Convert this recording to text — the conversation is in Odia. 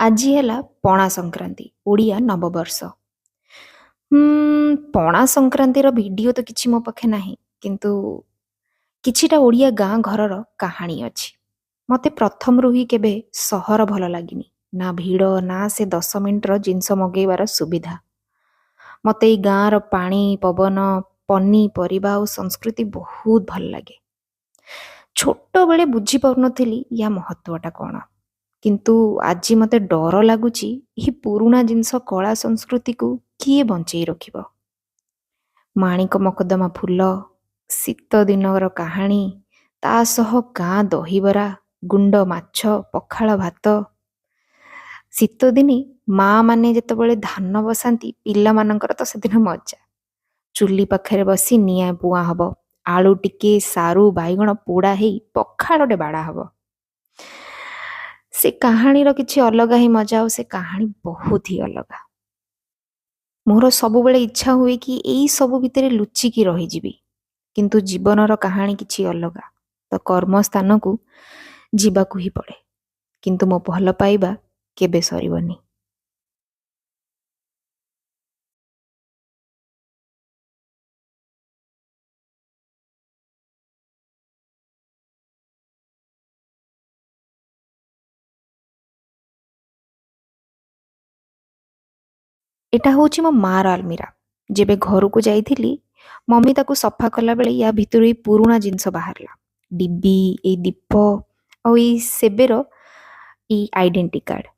ଆଜି ହେଲା ପଣା ସଂକ୍ରାନ୍ତି, ଓଡ଼ିଆ ନବବର୍ଷ। ପଣା ସଂକ୍ରାନ୍ତିର ଭିଡ଼ିଓ ତ କିଛି ମୋ ପାଖେ ନାହିଁ, କିନ୍ତୁ କିଛିଟା ଓଡ଼ିଆ ଗାଁ ଘରର କାହାଣୀ ଅଛି। ମୋତେ ପ୍ରଥମରୁ ହିଁ କେବେ ସହର ଭଲ ଲାଗିନି। ନା ଭିଡ଼, ନା ସେ 10 ମିନିଟର ଜିନିଷ ମଗେଇବାର ସୁବିଧା। ମୋତେ ଏଇ ଗାଁର ପାଣି, ପବନ, ପନିପରିବା ଆଉ ସଂସ୍କୃତି ବହୁତ ଭଲ ଲାଗେ। ଛୋଟବେଳେ ବୁଝିପାରୁନଥିଲି ୟା ମହତ୍ଵଟା କ'ଣ। କିନ୍ତୁ ଆଜି ମୋତେ ଡର ଲାଗୁଛି ଏହି ପୁରୁଣା ଜିନିଷ କଳା ସଂସ୍କୃତିକୁ କିଏ ବଞ୍ଚେଇ ରଖିବ। ମାଣିକ ମକଦ୍ଦମା ଫୁଲ, ଶୀତ ଦିନର କାହାଣୀ, ତା ସହ ଗାଁ ଦହିବରା, ଗୁଣ୍ଡ ମାଛ, ପଖାଳ ଭାତ। ଶୀତଦିନେ ମା ମାନେ ଯେତେବେଳେ ଧାନ ବସାନ୍ତି, ପିଲାମାନଙ୍କର ତ ସେଦିନ ମଜା। ଚୁଲି ପାଖରେ ବସି ନିଆଁ ପୁଆଁ ହବ, ଆଳୁ ଟିକେ, ସାରୁ, ବାଇଗଣ ପୋଡ଼ା ହେଇ ପଖାଳଟେ ବାଡ଼ା ହବ। ସେ କାହାଣୀର କିଛି ଅଲଗା ହିଁ ମଜା, ଆଉ ସେ କାହାଣୀ ବହୁତ ହି ଅଲଗା। ମୋର ସବୁବେଳେ ଇଚ୍ଛା ହୁଏ କି ଏଇ ସବୁ ଭିତରେ ଲୁଚିକି ରହିଯିବି, କିନ୍ତୁ ଜୀବନର କାହାଣୀ କିଛି ଅଲଗା। ତ କର୍ମସ୍ଥାନକୁ ଯିବାକୁ ହିଁ ପଡ଼େ, କିନ୍ତୁ ମୋ ଭଲ ପାଇବା କେବେ ସରିବନି। ଏଟା ହେଉଛି ମୋ ମାର ଆଲମିରା। ଯେବେ ଘରକୁ ଯାଇଥିଲି, ମମି ତାକୁ ସଫା କଲାବେଳେ ୟା ଭିତରୁ ଏଇ ପୁରୁଣା ଜିନିଷ ବାହାରିଲା। ଡିବି, ଏଇ ଦୀପ, ଆଉ ଏଇ ସେବେର ଏଇ ଆଇଡେଣ୍ଟି କାର୍ଡ଼।